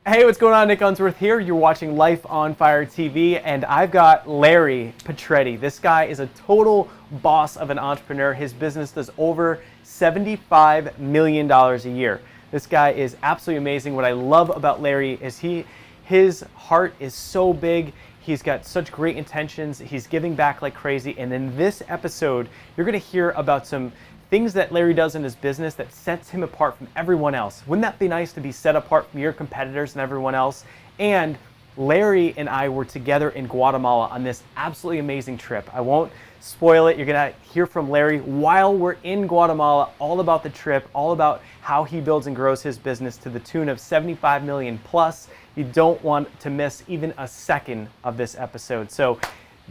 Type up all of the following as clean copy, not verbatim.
Hey, what's going on? Nick Unsworth here. You're watching Life on Fire TV, and I've got Larry Petretti. This guy is a total boss of an entrepreneur. His business does over $75 million a year. This guy is absolutely amazing. What I love about Larry is his heart is so big. He's got such great intentions. He's giving back like crazy. And in this episode, you're going to hear about some things that Larry does in his business that sets him apart from everyone else. Wouldn't that be nice to be set apart from your competitors and everyone else? And Larry and I were together in Guatemala on this absolutely amazing trip. I won't spoil it. You're gonna hear from Larry while we're in Guatemala, all about the trip, all about how he builds and grows his business to the tune of 75 million plus. You don't want to miss even a second of this episode. So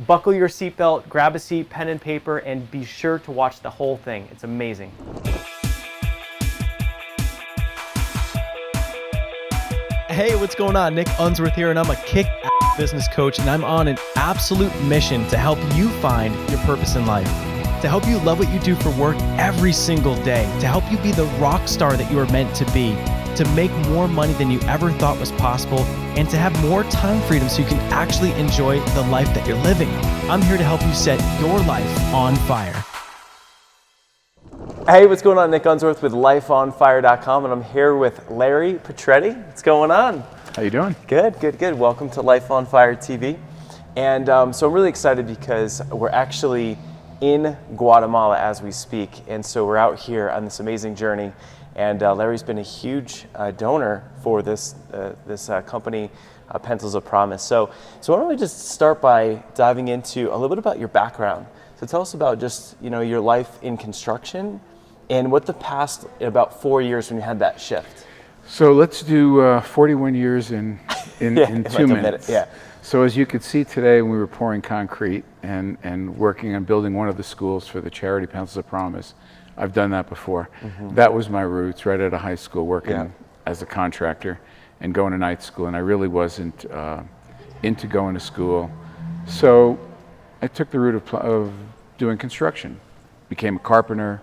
buckle your seatbelt, grab a seat, pen and paper, and be sure to watch the whole thing. It's amazing. Hey, what's going on? Nick Unsworth here, and I'm a kick-ass business coach, and I'm on an absolute mission to help you find your purpose in life, to help you love what you do for work every single day, to help you be the rock star that you are meant to be, to make more money than you ever thought was possible, and to have more time freedom so you can actually enjoy the life that you're living. I'm here to help you set your life on fire. Hey, what's going on? Nick Unsworth with LifeOnFire.com, and I'm here with Larry Petretti. What's going on? How you doing? Good, good, good. Welcome to Life on Fire TV. And so I'm really excited because we're actually in Guatemala as we speak. And so we're out here on this amazing journey. And Larry's been a huge donor for this company, Pencils of Promise. So why don't we just start by diving into a little bit about your background. So tell us about just your life in construction and what the past about 4 years when you had that shift. So let's do 41 years in Yeah, 2 minutes. Yeah. So as you could see today, when we were pouring concrete and working on building one of the schools for the charity Pencils of Promise, I've done that before. Mm-hmm. That was my roots, right out of high school, working as a contractor and going to night school. And I really wasn't into going to school. So I took the route of doing construction. Became a carpenter,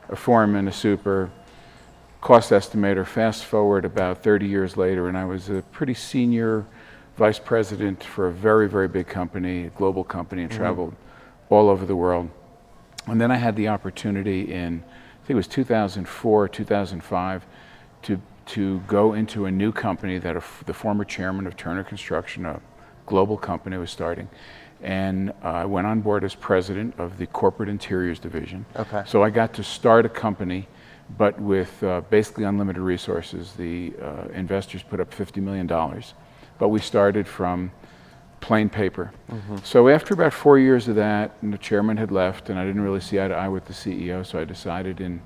a foreman, a super, cost estimator. Fast forward about 30 years later, and I was a pretty senior vice president for a very, very big company, a global company, and traveled all over the world. And then I had the opportunity in, I think it was 2004, 2005, to go into a new company that the former chairman of Turner Construction, a global company, was starting. And I went on board as president of the corporate interiors division. Okay. So I got to start a company, but with basically unlimited resources. The investors put up $50 million, but we started from plain paper. Mm-hmm. So after about 4 years of that, and the chairman had left, and I didn't really see eye to eye with the CEO, so I decided in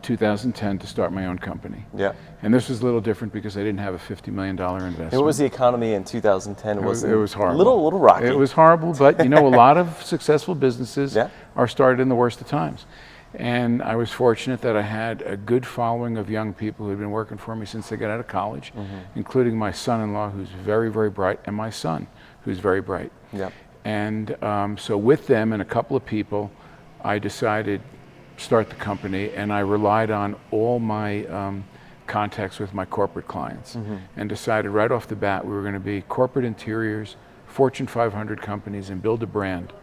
2010 to start my own company. Yeah. And this was a little different because I didn't have a $50 million investment. What was the economy in 2010? It was horrible. A little rocky. It was horrible, but a lot of successful businesses are started in the worst of times. And I was fortunate that I had a good following of young people who had been working for me since they got out of college, including my son-in-law, who's very, very bright, and my son, who's very bright. Yep. And so with them and a couple of people, I decided to start the company, and I relied on all my contacts with my corporate clients, and decided right off the bat we were going to be corporate interiors, Fortune 500 companies, and build a brand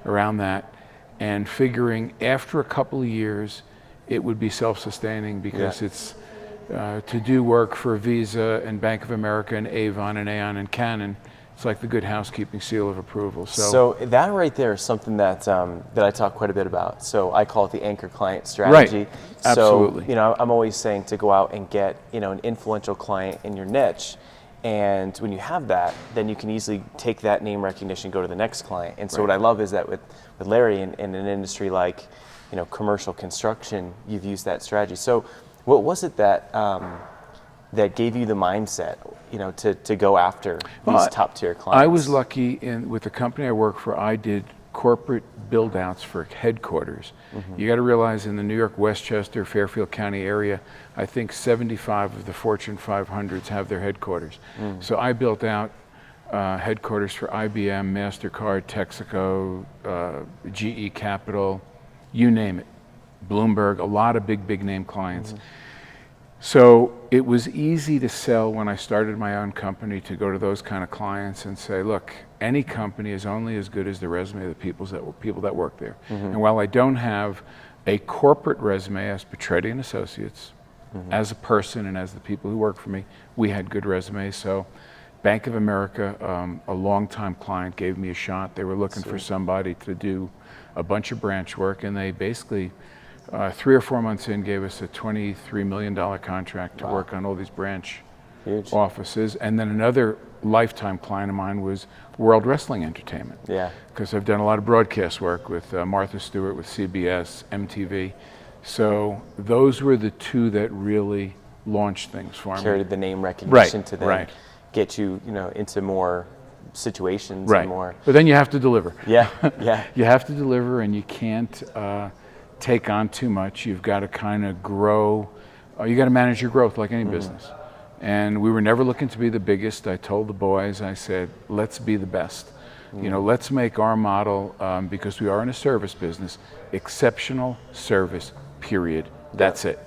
around that. And figuring after a couple of years, it would be self-sustaining because it's to do work for Visa and Bank of America and Avon and Aon and Canon. It's like the good housekeeping seal of approval. So that right there is something that I talk quite a bit about. So I call it the anchor client strategy. Right. Absolutely. So I'm always saying to go out and get an influential client in your niche. And when you have that, then you can easily take that name recognition, go to the next client. And so what I love is that with Larry in an industry like, commercial construction, you've used that strategy. So what was it that that gave you the mindset, to go after these top tier clients? I was lucky with the company I work for. I did corporate build outs for headquarters. You got to realize in the New York, Westchester, Fairfield County area, I think 75 of the Fortune 500s have their headquarters. So I built out headquarters for IBM, MasterCard, Texaco, GE Capital, you name it, Bloomberg, a lot of big name clients. So it was easy to sell when I started my own company to go to those kind of clients and say, look, any company is only as good as the resume of the people that work there. And while I don't have a corporate resume as Petretti Associates, as a person and as the people who work for me, we had good resumes. So Bank of America, a longtime client, gave me a shot. They were looking for somebody to do a bunch of branch work, and they basically 3 or 4 months in gave us a $23 million contract to work on all these branch offices. And then another lifetime client of mine was World Wrestling Entertainment. Yeah. Because I've done a lot of broadcast work with Martha Stewart, with CBS, MTV. So those were the two that really launched things for me. Carried the name recognition to then get you, into more situations and more. But then you have to deliver. Yeah. You have to deliver, and you can't take on too much. You've got to kind of grow. You got to manage your growth like any business. And we were never looking to be the biggest. I told the boys, I said, let's be the best. Let's make our model, because we are in a service business, exceptional service, period. That's it.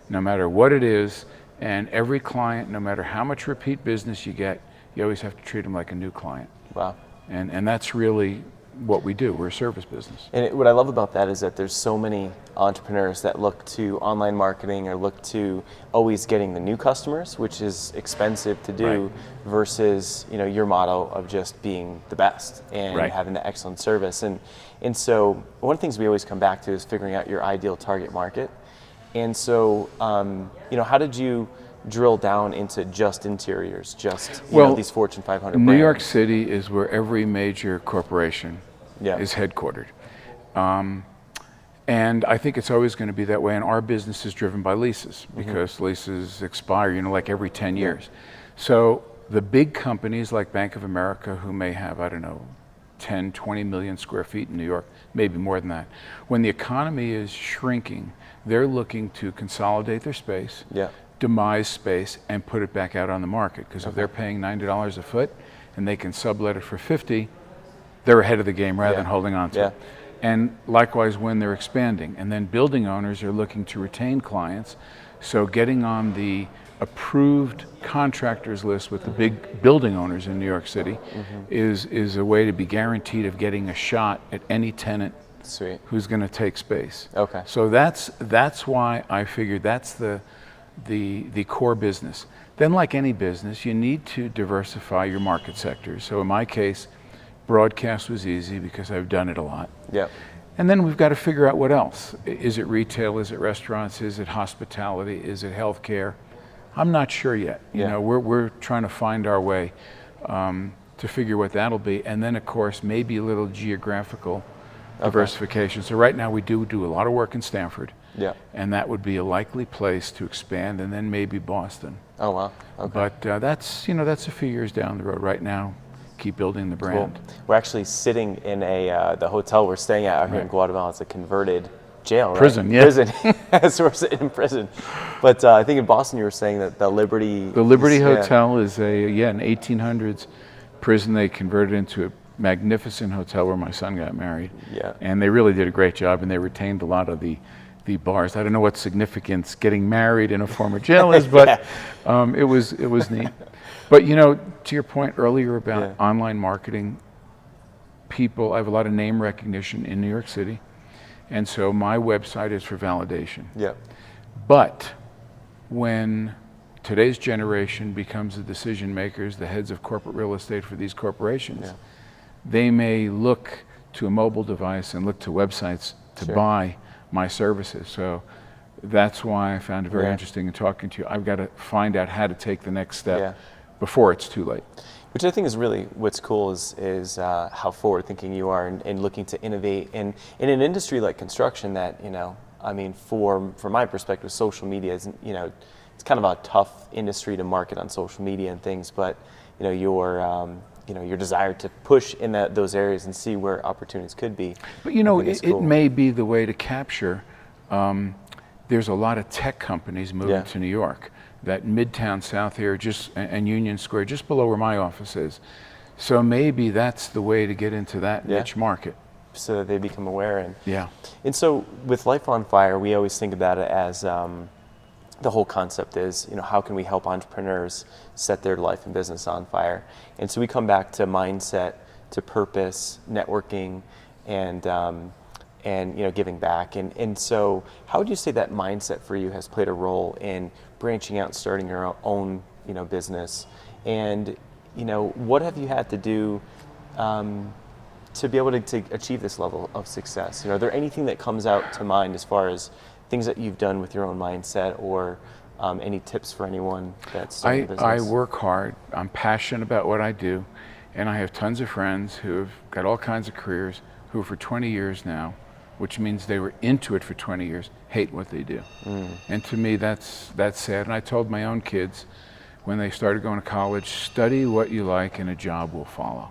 No matter what it is, and every client, no matter how much repeat business you get, you always have to treat them like a new client. Wow. And that's really what we do. We're a service business. And what I love about that is that there's so many entrepreneurs that look to online marketing or look to always getting the new customers, which is expensive to do, versus your model of just being the best and having the excellent service. And so one of the things we always come back to is figuring out your ideal target market. And so how did you drill down into just interiors, just these Fortune 500 brands? New York City is where every major corporation is headquartered. And I think it's always going to be that way. And our business is driven by leases, because leases expire, like every 10 years. So the big companies like Bank of America, who may have, 10, 20 million square feet in New York, maybe more than that. When the economy is shrinking, they're looking to consolidate their space, demise space, and put it back out on the market. Because if they're paying $90 a foot and they can sublet it for $50, they're ahead of the game rather than holding on to it. And likewise when they're expanding. And then building owners are looking to retain clients. So getting on the approved contractors list with the big building owners in New York City is a way to be guaranteed of getting a shot at any tenant who's going to take space. So that's why I figured that's the core business. Then, like any business, you need to diversify your market sectors. So in my case, broadcast was easy because I've done it a lot. And then we've got to figure out what else. Is it retail? Is it restaurants? Is it hospitality? Is it healthcare? I'm not sure yet. We're trying to find our way to figure what that'll be. And then, of course, maybe a little geographical diversification. So right now we do a lot of work in Stanford. And that would be a likely place to expand, and then maybe Boston. Oh, wow. But that's a few years down the road. Right now, keep building the brand. Cool. We're actually sitting in the hotel we're staying at out here in Guatemala. It's a converted jail, prison, Prison. So we're sitting in prison. But I think in Boston you were saying that the Liberty Hotel is an 1800s prison. They converted into a magnificent hotel where my son got married. And they really did a great job, and they retained a lot of the bars. I don't know what significance getting married in a former jail is, but it was neat. But to your point earlier about online marketing, I have a lot of name recognition in New York City. And so my website is for validation. But when today's generation becomes the decision makers, the heads of corporate real estate for these corporations, they may look to a mobile device and look to websites to buy my services. So that's why I found it very interesting in talking to you. I've got to find out how to take the next step before it's too late. Which I think is really what's cool is how forward thinking you are and looking to innovate in an industry like construction that, from my perspective, social media is, it's kind of a tough industry to market on social media and things, but your desire to push in those areas and see where opportunities could be. But it may be the way to capture. There's a lot of tech companies moving to New York. That Midtown South here, and Union Square, just below where my office is. So maybe that's the way to get into that niche market. So that they become aware. And so with Life on Fire, we always think about it as the whole concept is, how can we help entrepreneurs set their life and business on fire? And so we come back to mindset, to purpose, networking, and giving back. And so how would you say that mindset for you has played a role in branching out and starting your own business? And what have you had to do to be able to achieve this level of success? Are there anything that comes out to mind as far as things that you've done with your own mindset, or any tips for anyone that's starting a business? I work hard. I'm passionate about what I do, and I have tons of friends who have got all kinds of careers who for 20 years now, which means they were into it for 20 years, hate what they do. And to me, that's sad. And I told my own kids when they started going to college, study what you like and a job will follow.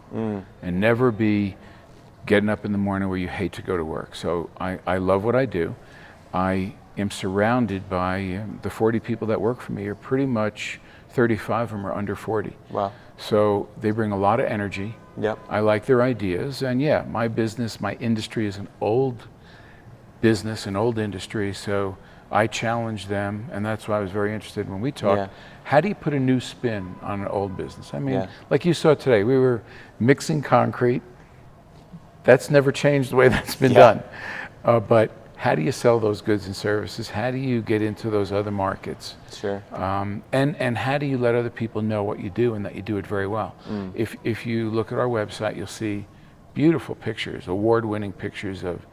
And never be getting up in the morning where you hate to go to work. So I love what I do. I am surrounded by the 40 people that work for me are pretty much 35 of them are under 40. Wow. So they bring a lot of energy. Yep. I like their ideas, and yeah, my business, my industry is an old business, an old industry, so I challenge them, and that's why I was very interested when we talked. Yeah. How do you put a new spin on an old business? I mean, like you saw today, we were mixing concrete. That's never changed the way that's been done. But how do you sell those goods and services? How do you get into those other markets? Sure. And how do you let other people know what you do and that you do it very well? If you look at our website, you'll see beautiful pictures, award-winning pictures of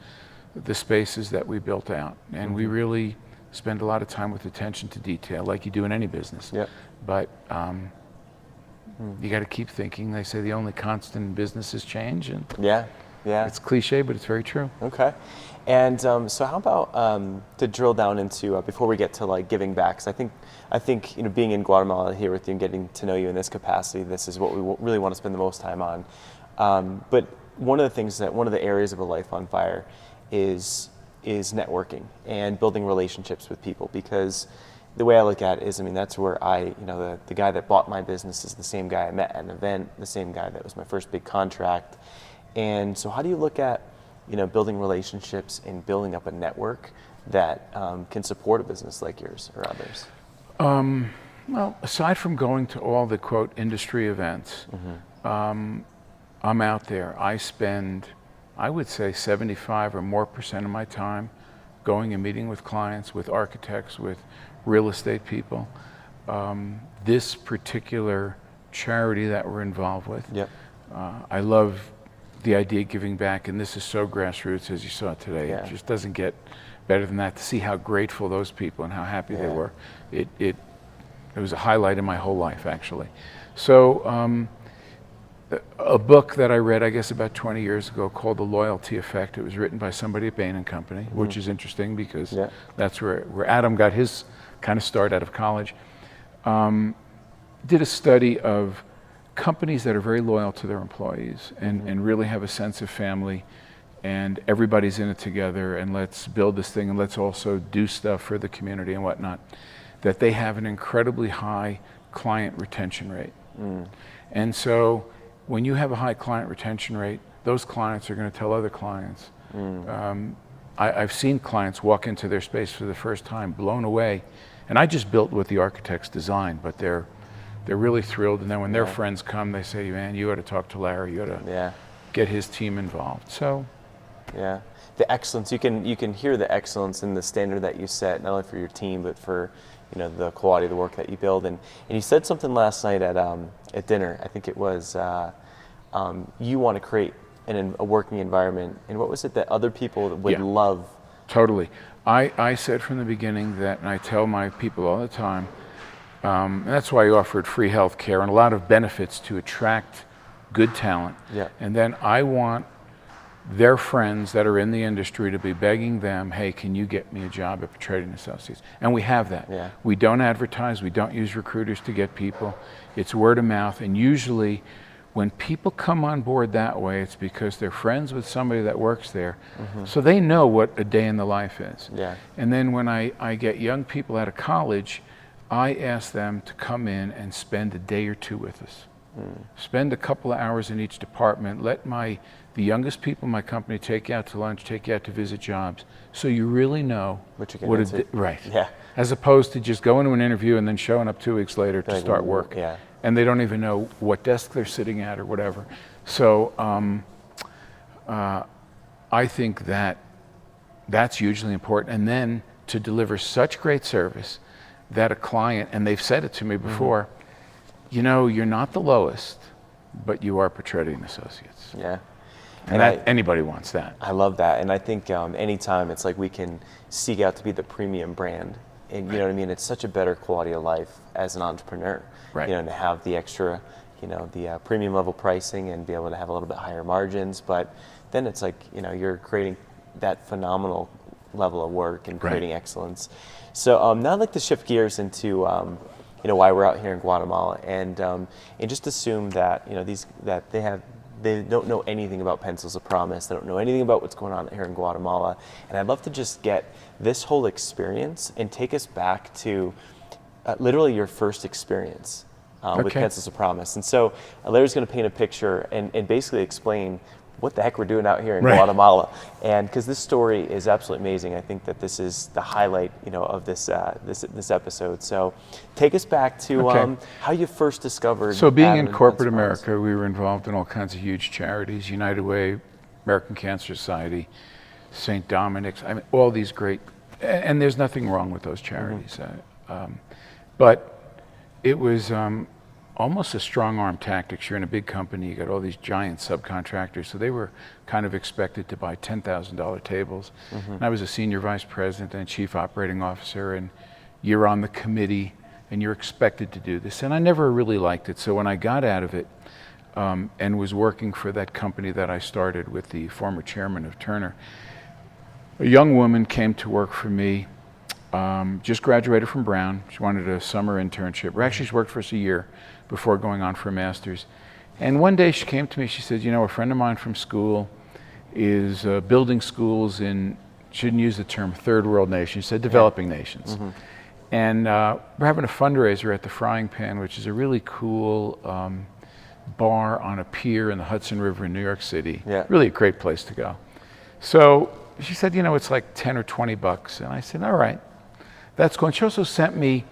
the spaces that we built out. And we really spend a lot of time with attention to detail, like you do in any business. Yep. But you got to keep thinking. They say the only constant in business is change. And yeah. it's cliche, but it's very true. Okay. And so how about to drill down into before we get to like giving back? 'Cause I think being in Guatemala here with you and getting to know you in this capacity, this is what we really want to spend the most time on. But one of the areas of a life on fire is networking and building relationships with people, because the way I look at it is, that's where the guy that bought my business is the same guy I met at an event, the same guy that was my first big contract. And so how do you look at building relationships and building up a network that can support a business like yours or others? Well, aside from going to all the quote industry events, I'm out there. I spend, I would say 75% or more of my time going and meeting with clients, with architects, with real estate people. This particular charity that we're involved with, I love the idea of giving back, and this is so grassroots, as you saw today. It just doesn't get better than that. To see how grateful those people and how happy they were, it was a highlight in my whole life, actually. So a book that I read, I guess about 20 years ago, called The Loyalty Effect. It was written by somebody at Bain & Company, which is interesting because that's where Adam got his kind of start out of college. Did a study of companies that are very loyal to their employees and really have a sense of family, and everybody's in it together, and let's build this thing, and let's also do stuff for the community and whatnot, that they have an incredibly high client retention rate. And so when you have a high client retention rate, those clients are going to tell other clients. I've seen clients walk into their space for the first time, blown away, and I just built what the architects designed, but they're really thrilled, and then when their friends come, they say, man, you ought to talk to Larry, you ought to get his team involved. So the excellence, you can hear the excellence in the standard that you set, not only for your team, but for the quality of the work that you build. And you said something last night at dinner, I think it was, you want to create a working environment, and what was it that other people would love? Totally. I said from the beginning that, and I tell my people all the time, and that's why I offered free health care and a lot of benefits to attract good talent. And then I want their friends that are in the industry to be begging them, hey, can you get me a job at Petretti Associates? And we have that. We don't advertise, we don't use recruiters to get people. It's word of mouth, and usually when people come on board that way, it's because they're friends with somebody that works there, so they know what a day in the life is. And then when I get young people out of college, I ask them to come in and spend a day or two with us. Spend a couple of hours in each department. Let the youngest people in my company take you out to lunch, take you out to visit jobs, so you really know what you're getting into. Right. Yeah. As opposed to just going to an interview and then showing up 2 weeks later to start work. Yeah. And they don't even know what desk they're sitting at or whatever. So I think that's hugely important. And then to deliver such great service that a client, and they've said it to me before, you know, you're not the lowest, but you are Petretti Associates. Yeah. And anybody wants that. I love that. And I think anytime it's like we can seek out to be the premium brand, and you know what I mean, it's such a better quality of life as an entrepreneur. Right. You know, to have the extra, you know, the premium level pricing and be able to have a little bit higher margins, but then it's like, you know, you're creating that phenomenal level of work and creating excellence. So now I'd like to shift gears into you know, why we're out here in Guatemala, and just assume that, you know, they don't know anything about Pencils of Promise. They don't know anything about what's going on here in Guatemala. And I'd love to just get this whole experience and take us back to literally your first experience with Pencils of Promise. And so Larry's going to paint a picture and basically explain what the heck we're doing out here in Guatemala. And because this story is absolutely amazing. I think that this is the highlight, you know, of this this episode. So take us back to how you first discovered. So being in corporate America, we were involved in all kinds of huge charities, United Way, American Cancer Society, St. Dominic's, I mean, all these great, and there's nothing wrong with those charities. But it was almost a strong arm tactics. You're in a big company, you got all these giant subcontractors, so they were kind of expected to buy $10,000 tables. And I was a senior vice president and chief operating officer, and you're on the committee and you're expected to do this. And I never really liked it. So when I got out of it and was working for that company that I started with the former chairman of Turner, a young woman came to work for me, just graduated from Braun. She wanted a summer internship. Or actually, she worked for us a year before going on for a master's. And one day she came to me, she said, you know, a friend of mine from school is building schools in, shouldn't use the term third world nations, she said developing nations. And we're having a fundraiser at the Frying Pan, which is a really cool bar on a pier in the Hudson River in New York City. Really a great place to go. So she said, you know, it's like 10 or 20 bucks. And I said, all right, that's cool. And she also sent me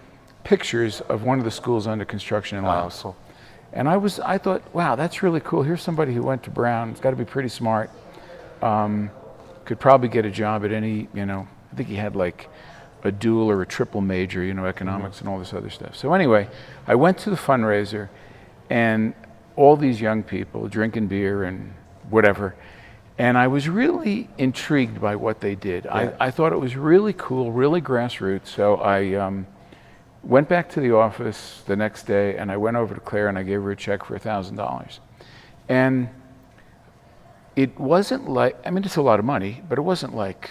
pictures of one of the schools under construction in Laos. And I thought, wow, that's really cool. Here's somebody who went to Braun. It's got to be pretty smart. Could probably get a job at any, you know, I think he had like a dual or a triple major, you know, economics and all this other stuff. So anyway, I went to the fundraiser, and all these young people drinking beer and whatever. And I was really intrigued by what they did. I thought it was really cool, really grassroots. So I went back to the office the next day, and I went over to Claire and I gave her a check for $1,000. And it wasn't like, I mean, it's a lot of money, but it wasn't like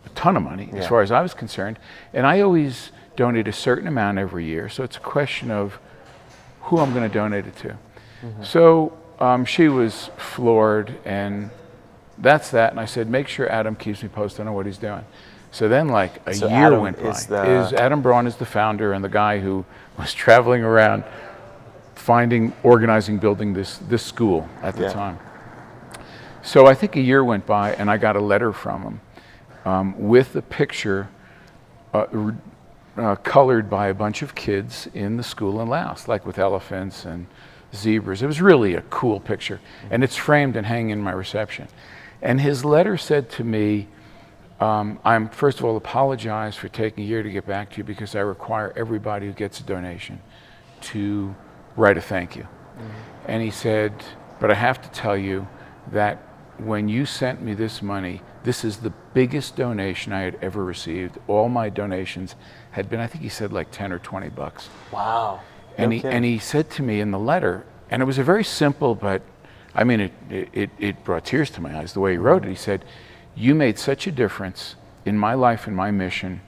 a ton of money as far as I was concerned. And I always donate a certain amount every year. So it's a question of who I'm going to donate it to. So she was floored, and that's that. And I said, make sure Adam keeps me posted on what he's doing. So then like a year Adam went by. Adam Braun is the founder and the guy who was traveling around organizing, building this school at the time. So I think a year went by, and I got a letter from him with a picture colored by a bunch of kids in the school in Laos, like with elephants and zebras. It was really a cool picture, and it's framed and hanging in my reception. And his letter said to me, I'm first of all apologize for taking a year to get back to you, because I require everybody who gets a donation to write a thank you. And he said, but I have to tell you that when you sent me this money, this is the biggest donation I had ever received. All my donations had been, I think he said like 10 or 20 bucks. Wow. And he said to me in the letter, and it was a very simple, but I mean, it brought tears to my eyes the way he wrote it. He said, you made such a difference in my life and my mission,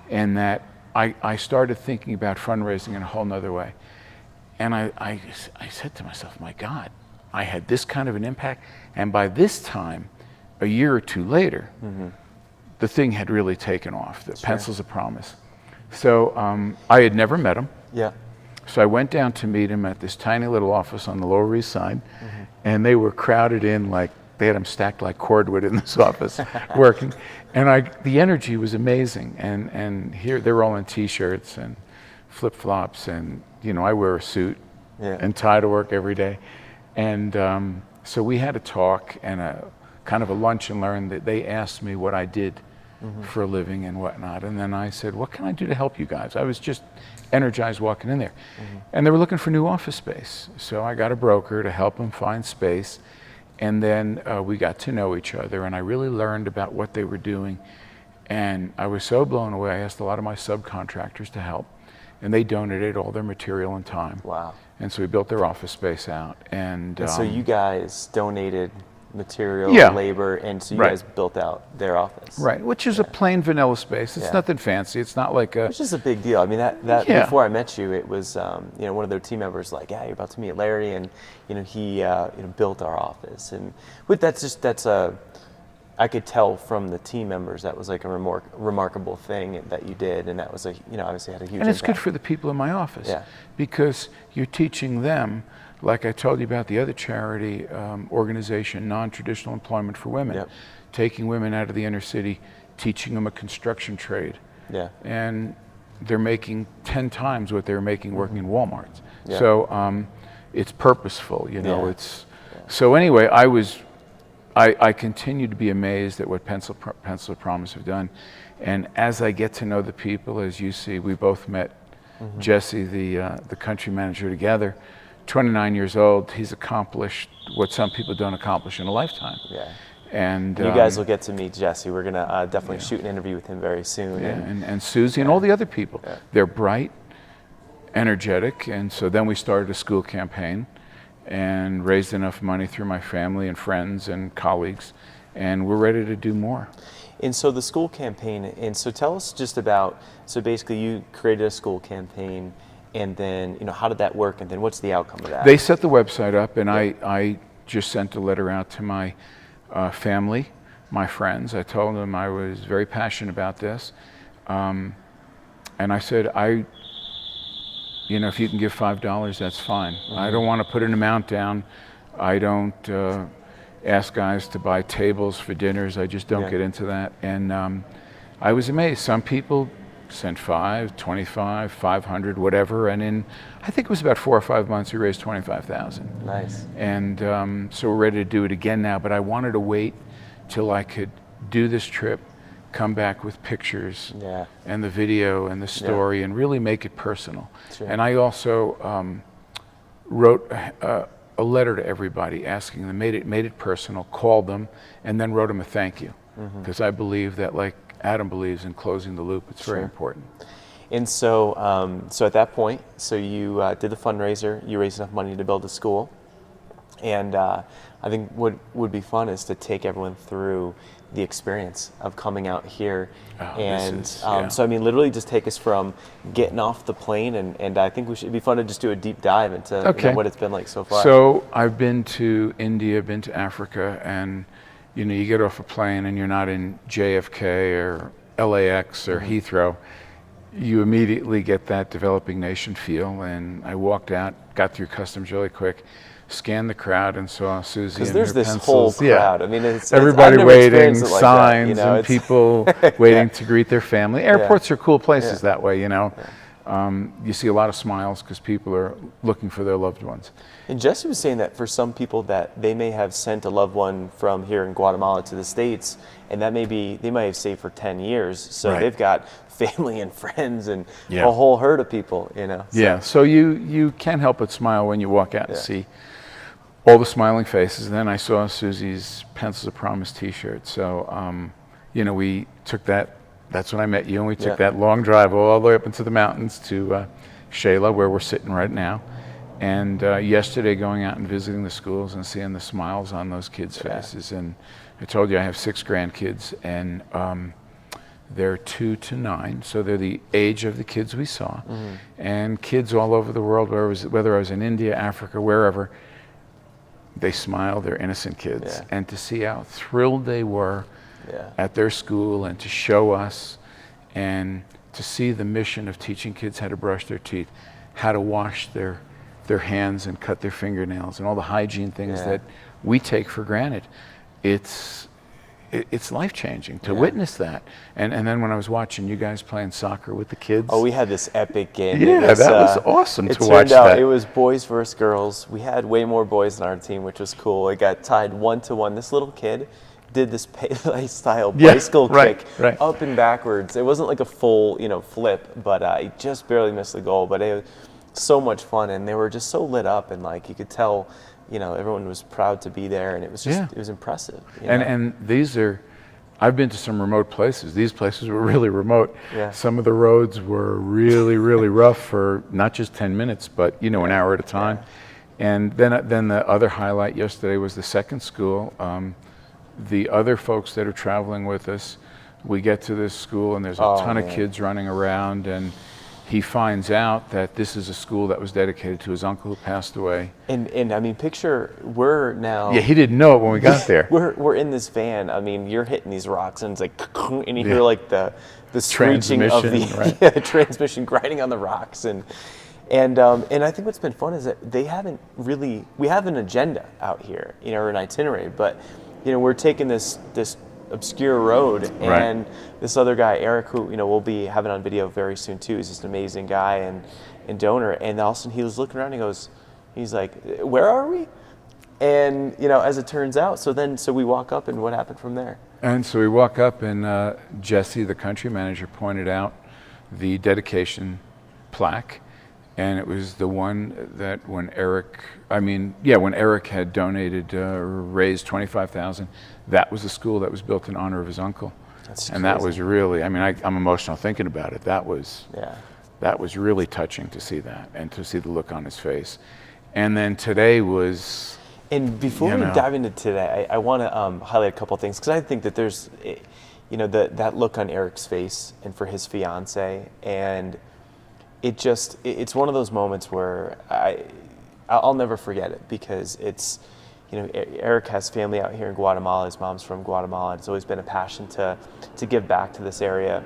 and that I started thinking about fundraising in a whole nother way. And I said to myself, my God, I had this kind of an impact. And by this time, a year or two later, the thing had really taken off, the Pencils of Promise. So I had never met him. So I went down to meet him at this tiny little office on the Lower East Side, and they were crowded in like, they had them stacked like cordwood in this office working. And the energy was amazing. And here, they were all in t-shirts and flip-flops, and I wear a suit and tie to work every day. And so we had a talk and a kind of a lunch and learn. That they asked me what I did for a living and whatnot. And then I said, what can I do to help you guys? I was just energized walking in there. And they were looking for new office space. So I got a broker to help them find space. And then we got to know each other, and I really learned about what they were doing. And I was so blown away. I asked a lot of my subcontractors to help, and they donated all their material and time. Wow. And so we built their office space out. And so you guys donated material, labor, and so you guys built out their office. Right, which is a plain vanilla space. It's nothing fancy. It's not like a... Which is a big deal. I mean, that before I met you, it was, one of their team members like, yeah, you're about to meet Larry, and, he built our office. And I could tell from the team members that was like a remarkable thing that you did, and that was obviously had a huge impact. And it's good for the people in my office, because you're teaching them, like I told you about the other charity organization, Non-Traditional Employment for Women, taking women out of the inner city, teaching them a construction trade. And they're making 10 times what they were making working in Walmart. So it's purposeful, So anyway, I continue to be amazed at what Pencil of Promise have done. And as I get to know the people, as you see, we both met Jesse, the country manager, together. 29 years old, he's accomplished what some people don't accomplish in a lifetime. And you guys will get to meet Jesse. We're gonna definitely shoot an interview with him very soon. And Susie and all the other people. They're bright, energetic, and so then we started a school campaign and raised enough money through my family and friends and colleagues, and we're ready to do more. And so the school campaign, and so tell us just about, so basically you created a school campaign, and then, how did that work? And then what's the outcome of that? They set the website up, and I just sent a letter out to my family, my friends. I told them I was very passionate about this. And I said, if you can give $5, that's fine. I don't want to put an amount down. I don't ask guys to buy tables for dinners. I just don't get into that. And I was amazed. Some people sent $5, $25, $500, whatever, and I think it was about 4 or 5 months, we raised $25,000. Nice. And so we're ready to do it again now, but I wanted to wait till I could do this trip, come back with pictures and the video and the story, and really make it personal. And I also wrote a letter to everybody asking them, made it personal, called them, and then wrote them a thank you, because I believe that, like Adam believes in closing the loop. It's very important. And so, so at that point, so you did the fundraiser. You raised enough money to build a school, and I think what would be fun is to take everyone through the experience of coming out here. So I mean, literally, just take us from getting off the plane, and I think it'd be fun to just do a deep dive into what it's been like so far. So I've been to India, been to Africa, and you get off a plane and you're not in JFK or LAX or Heathrow. You immediately get that developing nation feel. And I walked out, got through customs really quick, scanned the crowd, and saw Susie and her pencils. Because there's this whole crowd. I mean, everybody waiting, signs, and people waiting to greet their family. Airports are cool places that way, You see a lot of smiles because people are looking for their loved ones. And Jesse was saying that for some people that they may have sent a loved one from here in Guatemala to the States, and that they might have stayed for 10 years. So they've got family and friends and a whole herd of people, So. So you can't help but smile when you walk out and see all the smiling faces. And then I saw Susie's Pencils of Promise t-shirt. So, we took that's when I met you, and we took that long drive all the way up into the mountains to Shayla, where we're sitting right now. And yesterday, going out and visiting the schools and seeing the smiles on those kids' faces. And I told you I have 6 grandkids, and they're 2 to 9, so they're the age of the kids we saw. And kids all over the world, whether I was in India, Africa, wherever, they smile. They're innocent kids. And to see how thrilled they were at their school, and to show us, and to see the mission of teaching kids how to brush their teeth, how to wash their hands and cut their fingernails and all the hygiene things Yeah. that we take for granted. It's life-changing to witness that. And then when I was watching you guys playing soccer with the kids. Oh, we had this epic game. Yeah, It was, that was awesome to watch It turned out that. it was boys versus girls. We had way more boys on our team, which was cool. It got tied 1-1. This little kid did this Pele-style bicycle right, kick right. up and backwards. It wasn't like a full, flip, but he just barely missed the goal. But it was so much fun, and they were just so lit up, and like you could tell, everyone was proud to be there, and it was just it was impressive. And these are, I've been to some remote places. These places were really remote. Yeah. Some of the roads were really, really rough for not just 10 minutes, but an hour at a time. And then the other highlight yesterday was the second school. The other folks that are traveling with us, we get to this school and there's a ton of kids running around, and he finds out that this is a school that was dedicated to his uncle who passed away. And I mean, picture, we're now... Yeah, he didn't know it when we got there. We're in this van. I mean, you're hitting these rocks, and it's like, and you hear like the screeching of the transmission grinding on the rocks, and I think what's been fun is that we have an agenda out here, or an itinerary, but we're taking this obscure road, and this other guy, Eric, who we'll be having on video very soon too, is just an amazing guy and donor. And all of a sudden he was looking around, he's like, where are we? And as it turns out, so we walk up, and what happened from there? And so we walk up, and Jesse, the country manager, pointed out the dedication plaque, and it was the one that when Eric had donated, raised $25,000, that was the school that was built in honor of his uncle. That's and crazy. That was really, I'm emotional thinking about it. That was really touching to see that, and to see the look on his face. And then today was... And before we dive into today, I want to highlight a couple of things, because I think that there's, that look on Eric's face, and for his fiance, and it's one of those moments where I'll never forget it, because it's, Eric has family out here in Guatemala. His mom's from Guatemala. It's always been a passion to give back to this area,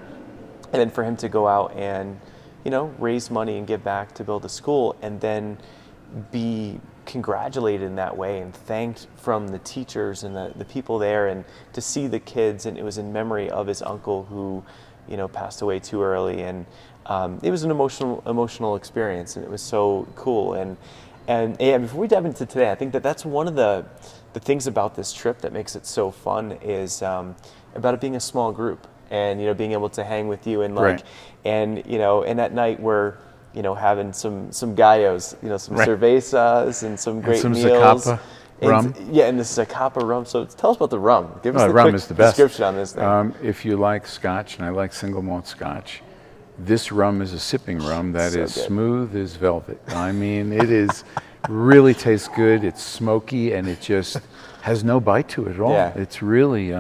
and then for him to go out and raise money and give back to build a school, and then be congratulated in that way and thanked from the teachers and the people there, and to see the kids, and it was in memory of his uncle who passed away too early, and it was an emotional experience, and it was so cool. And before we dive into today, I think that's one of the things about this trip that makes it so fun, is about it being a small group, and being able to hang with you, and and at night we're having some gallos, some cervezas and some great some meals. Zacapa rum. And the Zacapa rum. So tell us about the rum. Give us the rum quick is the best. description on this thing. If you like Scotch, and I like single malt Scotch, this rum is a sipping rum that is good. smooth as velvet. I mean, it is really tastes good. It's smoky, and it just has no bite to it at all. Yeah. It's really,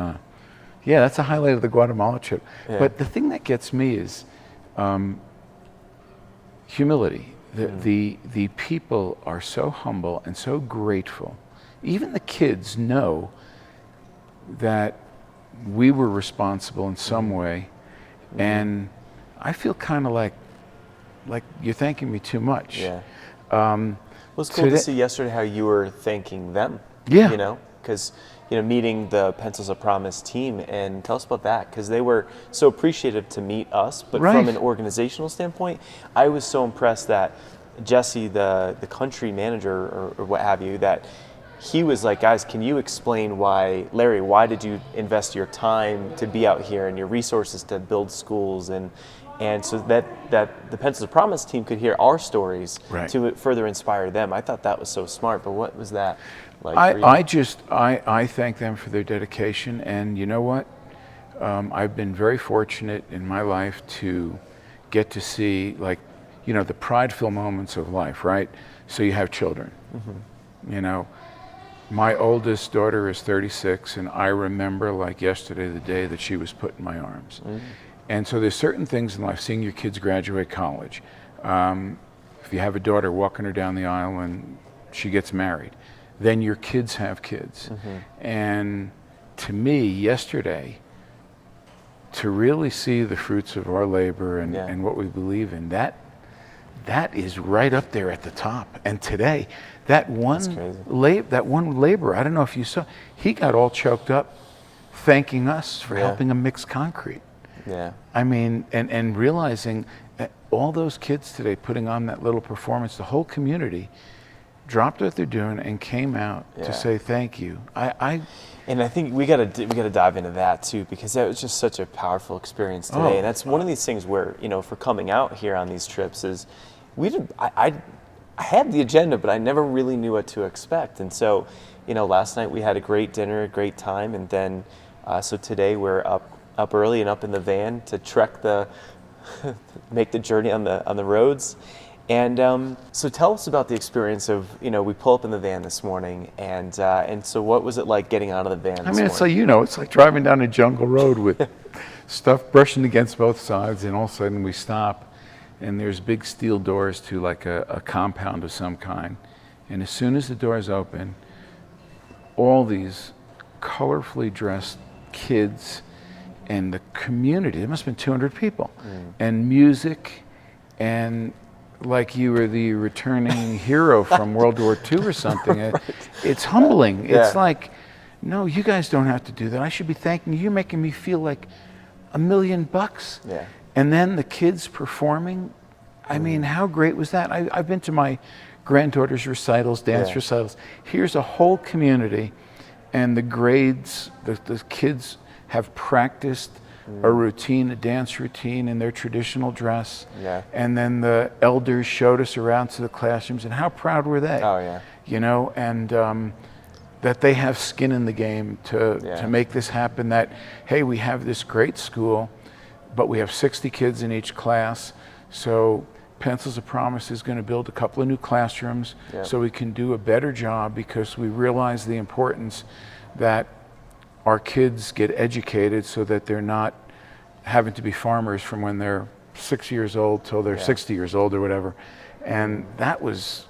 that's a highlight of the Guatemala trip. Yeah. But the thing that gets me is humility. The people are so humble and so grateful. Even the kids know that we were responsible in some way, and I feel kind of like you're thanking me too much. Yeah. Well, it's cool to see yesterday how you were thanking them. Yeah. Because meeting the Pencils of Promise team, and tell us about that, because they were so appreciative to meet us, but from an organizational standpoint, I was so impressed that Jesse, the country manager or what have you, that he was like, guys, can you explain why did you invest your time to be out here and your resources to build schools, and so that the Pencils of Promise team could hear our stories to further inspire them. I thought that was so smart, but what was that like for you? I thank them for their dedication, and you know what? I've been very fortunate in my life to get to see the prideful moments of life, right? So you have children, My oldest daughter is 36, and I remember like yesterday the day that she was put in my arms. And so there's certain things in life, seeing your kids graduate college. If you have a daughter, walking her down the aisle and she gets married, then your kids have kids. And to me, yesterday, to really see the fruits of our labor and what we believe in, that is right up there at the top. And today, that one crazy. that one laborer, I don't know if you saw, he got all choked up thanking us for helping him mix concrete. Yeah. I mean, and realizing all those kids today putting on that little performance, the whole community dropped what they're doing and came out to say thank you. And I think we gotta dive into that too, because that was just such a powerful experience today. And that's one of these things where, you know, for coming out here on these trips is I had the agenda, but I never really knew what to expect. And so, you know, last night we had a great dinner, a great time, and then so today we're up early and up in the van to trek make the journey on the roads. And so tell us about the experience of, you know, we pull up in the van this morning, and so what was it like getting out of the van this morning? It's like, you know, it's like driving down a jungle road with stuff brushing against both sides, and all of a sudden we stop, and there's big steel doors to like a compound of some kind. And as soon as the doors open, all these colorfully dressed kids and the community, it must have been 200 people, and music, and like you were the returning hero from World War II or something. Right. It's humbling. It's like, no, you guys don't have to do that. I should be thanking you. You're making me feel like $1 million. Yeah. And then the kids performing. I mean, how great was that? I've been to my granddaughter's recitals, dance recitals. Here's a whole community, and the grades, the kids have practiced a routine, a dance routine in their traditional dress. Yeah. And then the elders showed us around to the classrooms, and how proud were they? Oh, yeah. You know, and that they have skin in the game to make this happen, that, hey, we have this great school, but we have 60 kids in each class, so Pencils of Promise is going to build a couple of new classrooms so we can do a better job, because we realize the importance that our kids get educated so that they're not having to be farmers from when they're 6 years old till they're 60 years old or whatever. And that was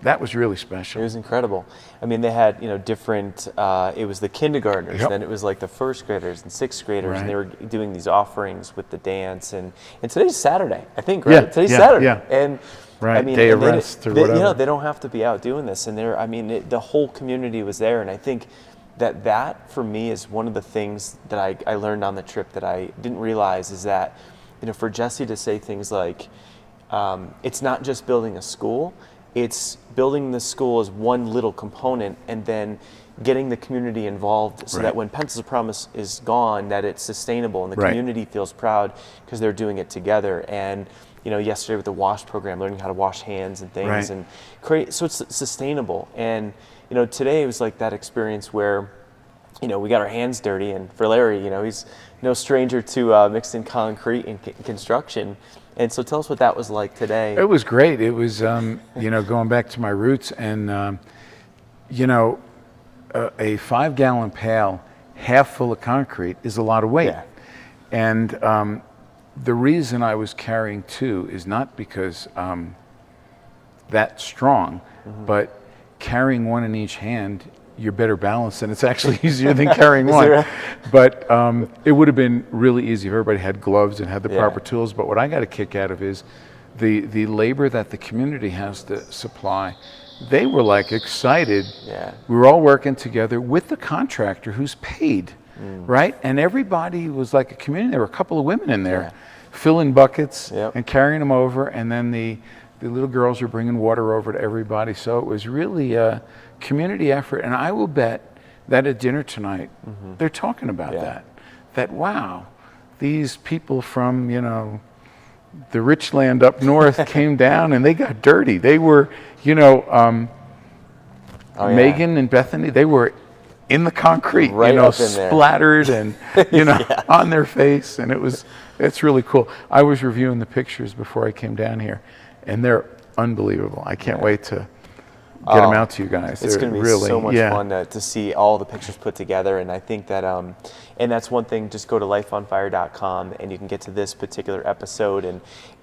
really special. It was incredible. I mean, they had, you know, different, it was the kindergartners, then it was like the first graders and sixth graders, and they were doing these offerings with the dance. And today's Saturday, I think, right? Yeah, Today's Saturday. Yeah. And right, I mean, day of rest or whatever. You know, they don't have to be out doing this. And the whole community was there. And I think that for me is one of the things that I learned on the trip that I didn't realize, is that, you know, for Jesse to say things like, it's not just building a school, it's building the school as one little component, and then getting the community involved so that when Pencils of Promise is gone, that it's sustainable and the community feels proud because they're doing it together. And, you know, yesterday with the WASH program, learning how to wash hands and things, and so it's sustainable. And, you know, today it was like that experience where, you know, we got our hands dirty, and for Larry, you know, he's no stranger to mixing concrete and construction. And so tell us what that was like today. It was great. It was, you know, going back to my roots, and, you know, a 5-gallon pail half full of concrete is a lot of weight. And the reason I was carrying 2 is not because that's strong, but carrying 1 in each hand, you're better balanced, and it's actually easier than carrying 1. But it would have been really easy if everybody had gloves and had the proper tools. But what I got a kick out of is the labor that the community has to supply. They were like excited. We were all working together with the contractor who's paid, right? And everybody was like a community. There were a couple of women in there filling buckets and carrying them over, and then the little girls were bringing water over to everybody. So it was really a community effort. And I will bet that at dinner tonight, they're talking about that wow, these people from, you know, the rich land up north came down and they got dirty. They were, you know, Megan and Bethany, they were in the concrete, you know, splattered and, you know, on their face. And it's really cool. I was reviewing the pictures before I came down here, and they're unbelievable. I can't wait to get them out to you guys. It's going to be really, so much fun to see all the pictures put together. And I think that, and that's one thing, just go to lifeonfire.com and you can get to this particular episode.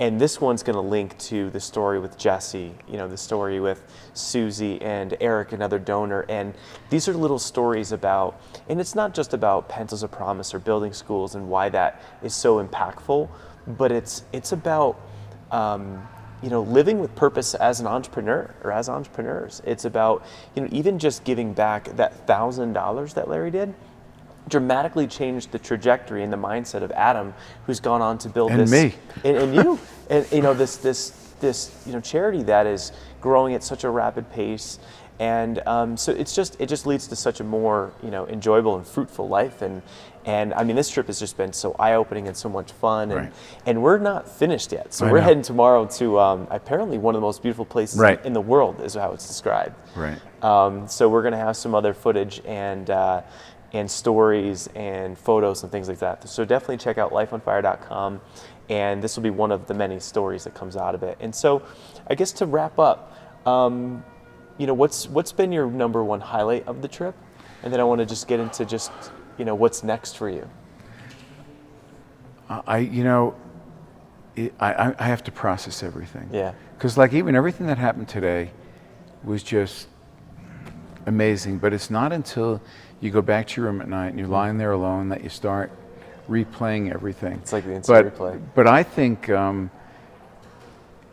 And this one's going to link to the story with Jesse, you know, the story with Susie and Eric, another donor. And these are little stories about, and it's not just about Pencils of Promise or building schools and why that is so impactful, but it's about, living with purpose as an entrepreneur or as entrepreneurs. It's about, even just giving back that $1,000 that Larry did dramatically changed the trajectory and the mindset of Adam, who's gone on to build and this. Me. And you. And, this charity that is growing at such a rapid pace. And so it just leads to such a more, enjoyable and fruitful life. And I mean, this trip has just been so eye-opening and so much fun, and we're not finished yet. So we're heading tomorrow to apparently one of the most beautiful places in the world, is how it's described. Right. So we're going to have some other footage and stories and photos and things like that. So definitely check out lifeonfire.com, and this will be one of the many stories that comes out of it. And so, I guess to wrap up, what's been your number one highlight of the trip? And then I want to just get into what's next for you. I have to process everything. Yeah. Because even everything that happened today was just amazing. But it's not until you go back to your room at night and you're lying there alone that you start replaying everything. It's like the instant replay. But I think,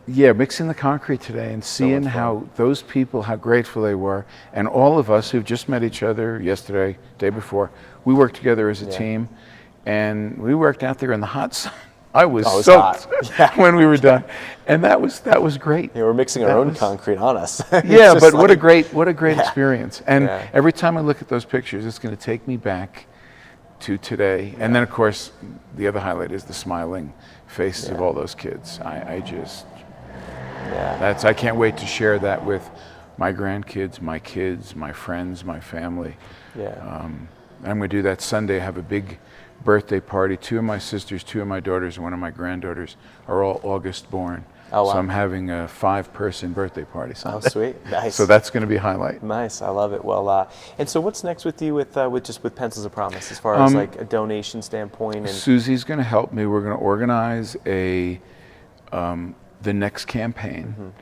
mixing the concrete today and seeing how those people, how grateful they were, and all of us who've just met each other yesterday, day before, we worked together as a team, and we worked out there in the hot sun. I was soaked when we were done, and that was great. Yeah, we're mixing our own concrete on us. Yeah, but what a great experience. And every time I look at those pictures, it's going to take me back to today. And then, of course, the other highlight is the smiling faces of all those kids. I can't wait to share that with my grandkids, my kids, my friends, my family. I'm going to do that Sunday. I have a big birthday party. 2 of my sisters, 2 of my daughters, and 1 of my granddaughters are all August born. Oh, wow. So I'm having a 5-person birthday party Sunday. Oh, sweet. Nice. So that's going to be a highlight. Nice. I love it. Well, and so what's next with you with Pencils of Promise, as far as like a donation standpoint? And Susie's going to help me. We're going to organize the next campaign.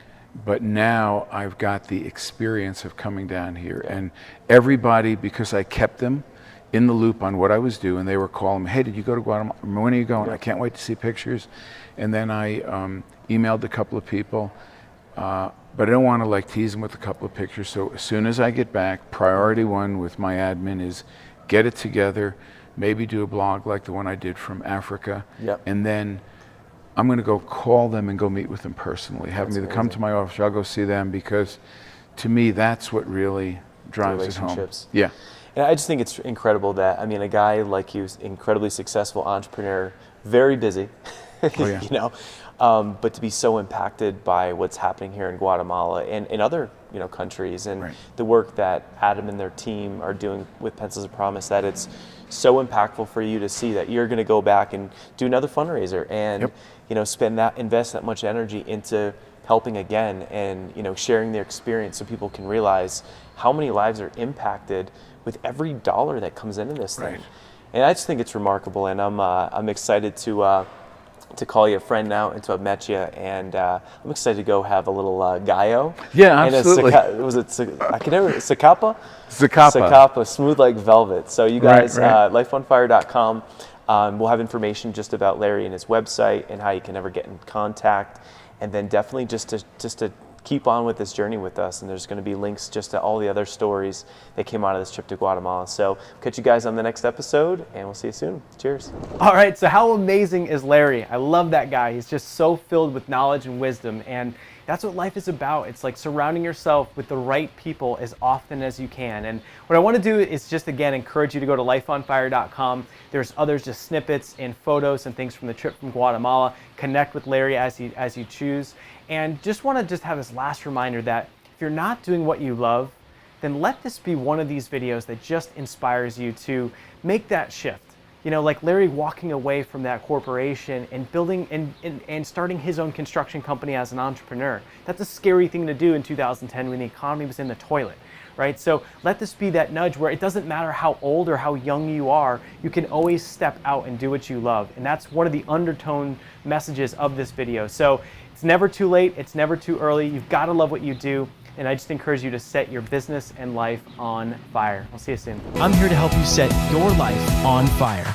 But now I've got the experience of coming down here, and everybody, because I kept them in the loop on what I was doing, they were calling me, hey, did you go to Guatemala? When are you going? I can't wait to see pictures. And then I emailed a couple of people, but I don't want to tease them with a couple of pictures. So as soon as I get back, priority 1 with my admin is get it together, maybe do a blog like the one I did from Africa, and then I'm going to go call them and go meet with them personally. Have them either come to my office or I'll go see them, because to me, that's what really drives it home. Yeah. And I just think it's incredible that, a guy like you, incredibly successful entrepreneur, very busy, but to be so impacted by what's happening here in Guatemala and in other countries, and the work that Adam and their team are doing with Pencils of Promise, that it's so impactful for you to see that you're going to go back and do another fundraiser and invest that much energy into helping again, and sharing their experience so people can realize how many lives are impacted with every dollar that comes into this thing. And I just think it's remarkable, and I'm excited to call you a friend now, and to have met you, and I'm excited to go have a little gallo. Yeah, absolutely. Zacapa? Zacapa, smooth like velvet. So you guys, lifeonfire.com. We'll have information just about Larry and his website and how you can ever get in contact, and then definitely just to keep on with this journey with us. And there's going to be links just to all the other stories that came out of this trip to Guatemala. So catch you guys on the next episode, and we'll see you soon. Cheers. All right, so how amazing is Larry? I love that guy. He's just so filled with knowledge and wisdom, and that's what life is about. It's like surrounding yourself with the right people as often as you can. And what I want to do is just, again, encourage you to go to lifeonfire.com. There's others, just snippets and photos and things from the trip from Guatemala. Connect with Larry as you choose. And just want to have this last reminder that if you're not doing what you love, then let this be one of these videos that just inspires you to make that shift. Like Larry walking away from that corporation and building and starting his own construction company as an entrepreneur. That's a scary thing to do in 2010 when the economy was in the toilet, right? So let this be that nudge where it doesn't matter how old or how young you are, you can always step out and do what you love. And that's one of the undertone messages of this video. So it's never too late, it's never too early. You've got to love what you do. And I just encourage you to set your business and life on fire. I'll see you soon. I'm here to help you set your life on fire.